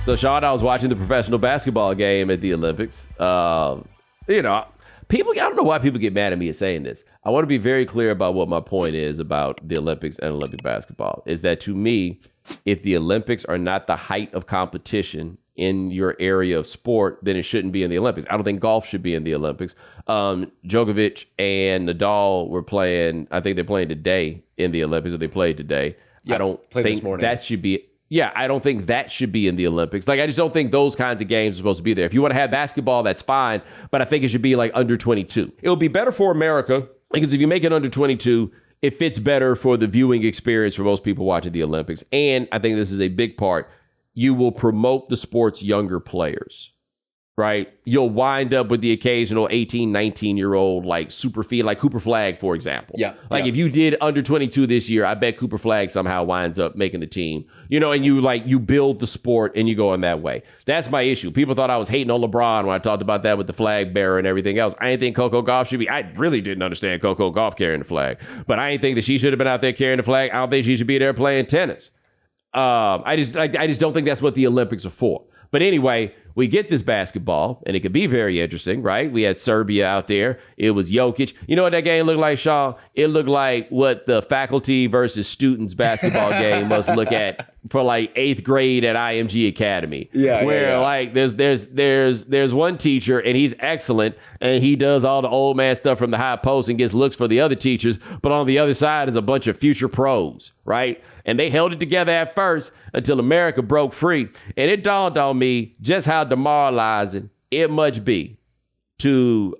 So, Sean, I was watching the professional basketball game at the Olympics. People, I don't know why people get mad at me at saying this. I want to be very clear about what my point is about the Olympics and Olympic basketball. Is that to me, if the Olympics are not the height of competition in your area of sport, then it shouldn't be in the Olympics. I don't think golf should be in the Olympics. Djokovic and Nadal were playing, I think they're playing today in the Olympics, or they played today. Yep, I don't think that should be. Yeah, I don't think that should be in the Olympics. Like, I just don't think those kinds of games are supposed to be there. If you want to have basketball, that's fine, but I think it should be like under 22. It'll be better for America because if you make it under 22, it fits better for the viewing experience for most people watching the Olympics. And I think this is a big part. You will promote the sport's younger players, right? You'll wind up with the occasional 18, 19-year-old, like super feed, like Cooper Flagg, for example. Yeah. If you did under 22 this year, I bet Cooper Flagg somehow winds up making the team, and you build the sport and you go in that way. That's my issue. People thought I was hating on LeBron when I talked about that with the flag bearer and everything else. I didn't think Coco Gauff should be. I really didn't understand Coco Gauff carrying the flag, but I didn't think that she should have been out there carrying the flag. I don't think she should be there playing tennis. I just don't think that's what the Olympics are for. But anyway, we get this basketball, and it could be very interesting, right? We had Serbia out there. It was Jokic. You know what that game looked like, Sean? It looked like what the faculty versus students basketball game must look at for like 8th grade at IMG Academy. Like there's one teacher, and he's excellent, and he does all the old man stuff from the high post and gets looks for the other teachers. But on the other side is a bunch of future pros, right? And they held it together at first until America broke free. And it dawned on me just how demoralizing it must be to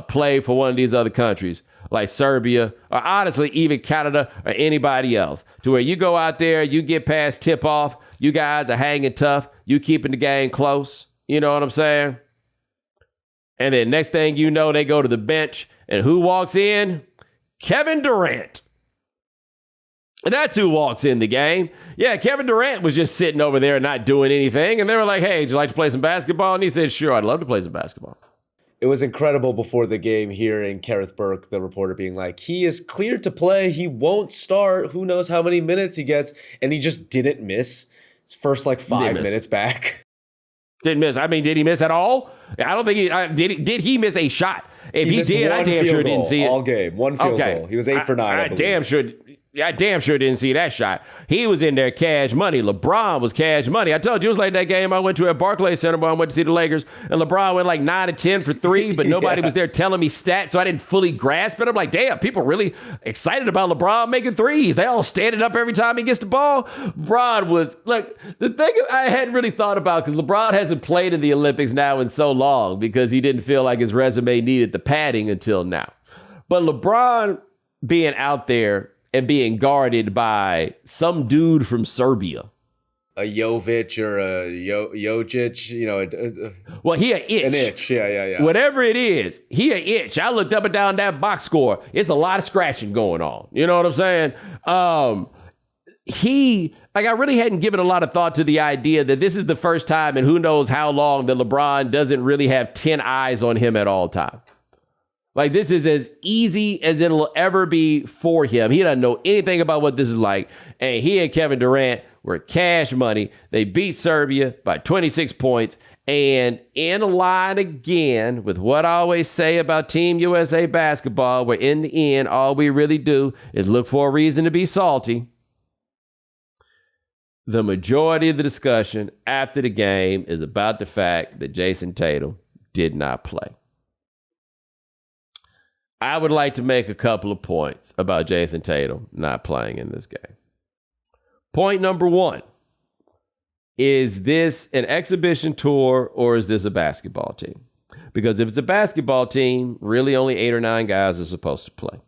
play for one of these other countries like Serbia, or honestly, even Canada or anybody else, to where you go out there, you get past tip off, you guys are hanging tough, you keeping the game close. You know what I'm saying? And then next thing you know, they go to the bench, and who walks in? Kevin Durant. That's who walks in the game. Yeah, Kevin Durant was just sitting over there not doing anything. And they were like, hey, would you like to play some basketball? And he said, sure, I'd love to play some basketball. It was incredible before the game hearing Kareth Burke, the reporter, being like, he is cleared to play. He won't start. Who knows how many minutes he gets. And he just didn't miss his first 5 minutes back. Didn't miss. I mean, did he miss at all? I don't think he did. He miss a shot? If he did, I damn sure didn't see it. All game. One field goal. He was 8 for 9. I damn sure didn't see that shot. He was in there cash money. LeBron was cash money. I told you it was like that game I went to at Barclays Center when I went to see the Lakers, and LeBron went like 9 of 10 for 3, but nobody was there telling me stats, so I didn't fully grasp it. I'm like, damn, people really excited about LeBron making threes. They all standing up every time he gets the ball. LeBron was, look, the thing I hadn't really thought about, because LeBron hasn't played in the Olympics now in so long because he didn't feel like his resume needed the padding until now. But LeBron being out there and being guarded by some dude from Serbia. A Jovic or a Jokic, well, he a itch. An itch, yeah. Whatever it is, he a itch. I looked up and down that box score. It's a lot of scratching going on. You know what I'm saying? I really hadn't given a lot of thought to the idea that this is the first time in who knows how long that LeBron doesn't really have 10 eyes on him at all time. Like, this is as easy as it'll ever be for him. He doesn't know anything about what this is like. And he and Kevin Durant were cash money. They beat Serbia by 26 points. And in line again with what I always say about Team USA basketball, where in the end, all we really do is look for a reason to be salty. The majority of the discussion after the game is about the fact that Jayson Tatum did not play. I would like to make a couple of points about Jayson Tatum not playing in this game. Point number one, is this an exhibition tour or is this a basketball team? Because if it's a basketball team, really only 8 or 9 guys are supposed to play.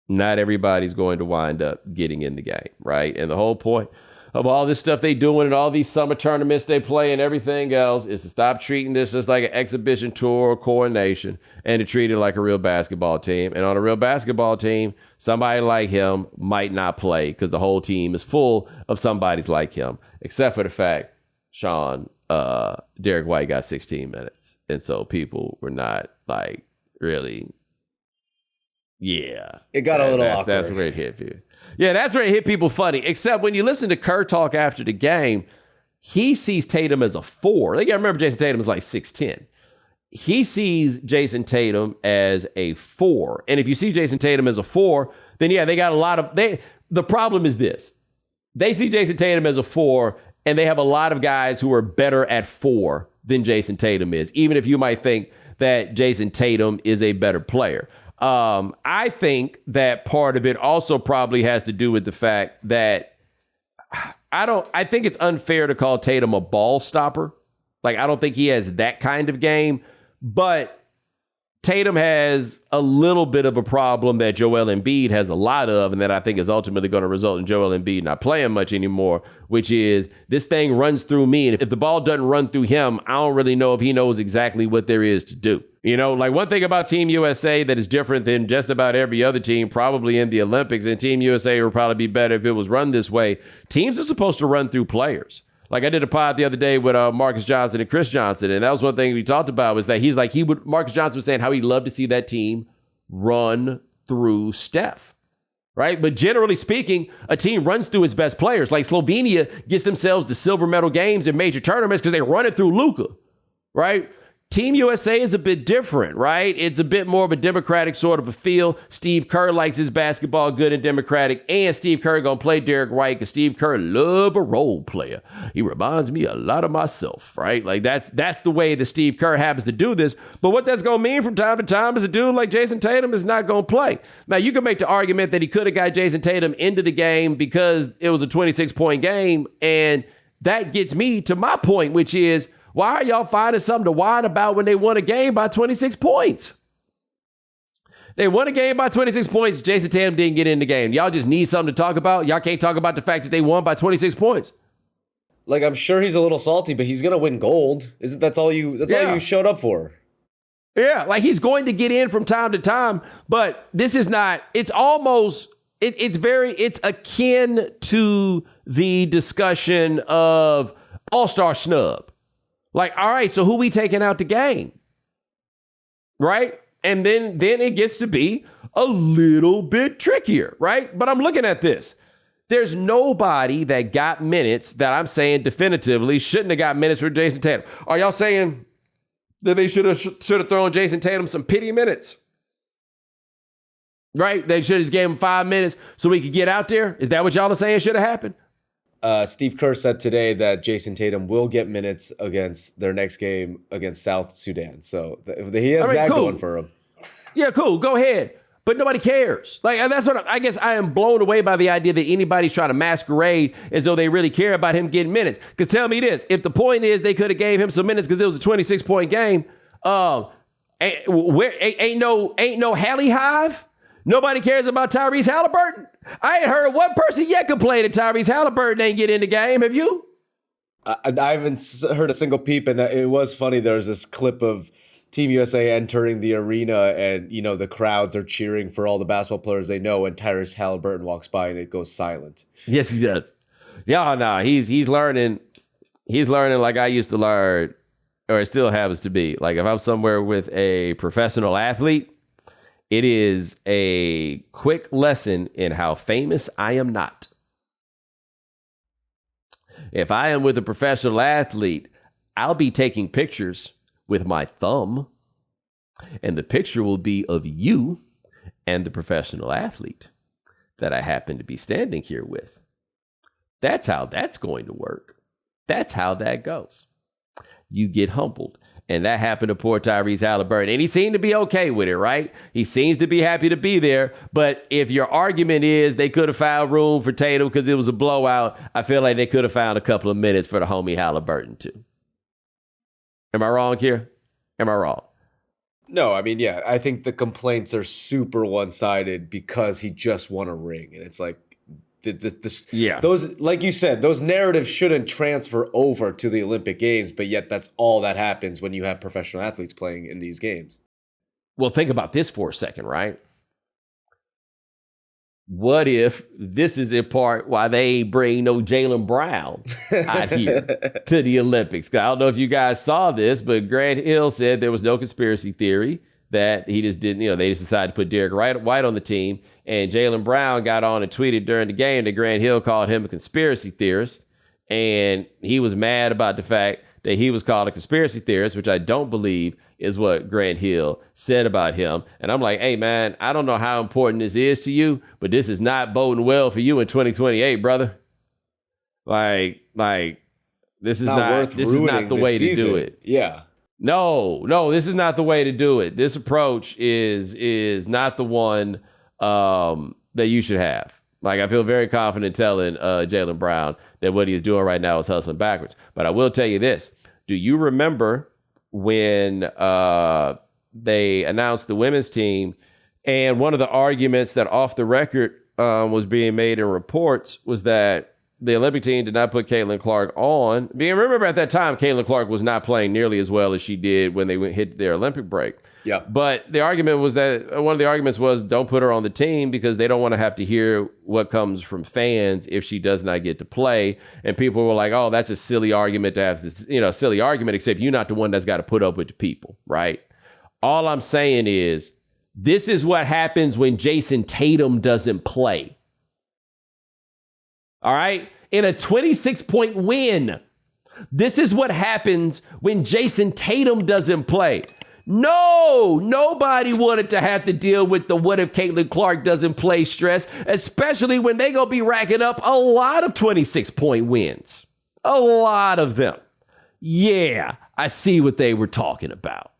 Not everybody's going to wind up getting in the game, right? And the whole point of all this stuff they doing and all these summer tournaments they play and everything else is to stop treating this as like an exhibition tour or coronation and to treat it like a real basketball team. And on a real basketball team, somebody like him might not play because the whole team is full of somebodies like him, except for the fact, Sean, Derek White got 16 minutes. And so people were not like really, yeah. It got a little awkward. That's where it hit you. Yeah, that's where it hit people funny. Except when you listen to Kerr talk after the game, he sees Tatum as a 4. Like, I remember Jason Tatum is like 6'10". He sees Jason Tatum as a 4. And if you see Jason Tatum as a 4, then yeah, they got a lot of the problem is this. They see Jason Tatum as a 4, and they have a lot of guys who are better at 4 than Jason Tatum is, even if you might think that Jason Tatum is a better player. I think that part of it also probably has to do with the fact that I think it's unfair to call Tatum a ball stopper. Like, I don't think he has that kind of game. But Tatum has a little bit of a problem that Joel Embiid has a lot of, and that I think is ultimately going to result in Joel Embiid not playing much anymore, which is this thing runs through me. And if the ball doesn't run through him, I don't really know if he knows exactly what there is to do. You know, like one thing about Team USA that is different than just about every other team, probably in the Olympics, and Team USA would probably be better if it was run this way. Teams are supposed to run through players. Like I did a pod the other day with Marcus Johnson and Chris Johnson, and that was one thing we talked about was that Marcus Johnson was saying how he'd love to see that team run through Steph, right? But generally speaking, a team runs through its best players. Like Slovenia gets themselves the silver medal games in major tournaments because they run it through Luka, right? Team USA is a bit different, right? It's a bit more of a democratic sort of a feel. Steve Kerr likes his basketball good and democratic, and Steve Kerr gonna play Derek White because Steve Kerr love a role player. He reminds me a lot of myself, right? Like that's the way that Steve Kerr happens to do this. But what that's gonna mean from time to time is a dude like Jason Tatum is not gonna play. Now you can make the argument that he could have got Jason Tatum into the game because it was a 26-point game, and that gets me to my point, which is, why are y'all finding something to whine about when they won a game by 26 points? They won a game by 26 points. Jason Tatum didn't get in the game. Y'all just need something to talk about. Y'all can't talk about the fact that they won by 26 points. Like, I'm sure he's a little salty, but he's gonna win gold. That's all you showed up for. Yeah, like he's going to get in from time to time, but this is not, it's almost, it's akin to the discussion of all-star snub. Like, all right, so who we taking out the game? Right? And then it gets to be a little bit trickier, right? But I'm looking at this. There's nobody that got minutes that I'm saying definitively shouldn't have got minutes for Jason Tatum. Are y'all saying that they should have thrown Jason Tatum some pity minutes? Right? They should have just gave him 5 minutes so he could get out there? Is that what y'all are saying should have happened? Steve Kerr said today that Jason Tatum will get minutes against their next game against South Sudan. So he has that going for him. Yeah, cool. Go ahead. But nobody cares. Like, that's what I guess I am blown away by the idea that anybody's trying to masquerade as though they really care about him getting minutes. Because tell me this, if the point is they could have gave him some minutes because it was a 26-point game, ain't no Hallie Hive? Nobody cares about Tyrese Halliburton. I ain't heard one person yet complain that Tyrese Halliburton ain't get in the game. Have you? I haven't heard a single peep, and it was funny. There's this clip of Team USA entering the arena, and you know the crowds are cheering for all the basketball players they know, and Tyrese Halliburton walks by, and it goes silent. Yes, he does. Yeah, no, he's learning. He's learning like I used to learn, or it still happens to be. Like if I'm somewhere with a professional athlete, it is a quick lesson in how famous I am not. If I am with a professional athlete, I'll be taking pictures with my thumb, and the picture will be of you and the professional athlete that I happen to be standing here with. That's how that's going to work. That's how that goes. You get humbled. And that happened to poor Tyrese Halliburton. And he seemed to be okay with it, right? He seems to be happy to be there. But if your argument is they could have found room for Tatum because it was a blowout, I feel like they could have found a couple of minutes for the homie Halliburton too. Am I wrong here? Am I wrong? No, I mean, yeah, I think the complaints are super one-sided because he just won a ring. And it's like, those, like you said, those narratives shouldn't transfer over to the Olympic Games, but yet that's all that happens when you have professional athletes playing in these games. Well, think about this for a second, right? What if this is in part why they bring no Jaylen Brown out here to the Olympics? I don't know if you guys saw this, but Grant Hill said there was no conspiracy theory, that he just didn't, they just decided to put Derek White on the team. And Jaylen Brown got on and tweeted during the game that Grant Hill called him a conspiracy theorist. And he was mad about the fact that he was called a conspiracy theorist, which I don't believe is what Grant Hill said about him. And I'm like, hey, man, I don't know how important this is to you, but this is not boding well for you in 2028, brother. Like this is not the way to do it. Yeah. No, this is not the way to do it. This approach is not the one that you should have. Like, I feel very confident telling Jaylen Brown that what he's doing right now is hustling backwards. But I will tell you this. Do you remember when they announced the women's team, and one of the arguments that off the record was being made in reports was that the Olympic team did not put Caitlin Clark on. Remember at that time, Caitlin Clark was not playing nearly as well as she did when they hit their Olympic break. Yeah. But the argument was that one of the arguments was don't put her on the team because they don't want to have to hear what comes from fans if she does not get to play. And people were like, oh, that's a silly argument to have this, silly argument, except you're not the one that's got to put up with the people, right? All I'm saying is this is what happens when Jayson Tatum doesn't play. All right? In a 26-point win. This is what happens when Jayson Tatum doesn't play. No, nobody wanted to have to deal with the what if Caitlin Clark doesn't play stress, especially when they going to be racking up a lot of 26-point wins. A lot of them. Yeah, I see what they were talking about.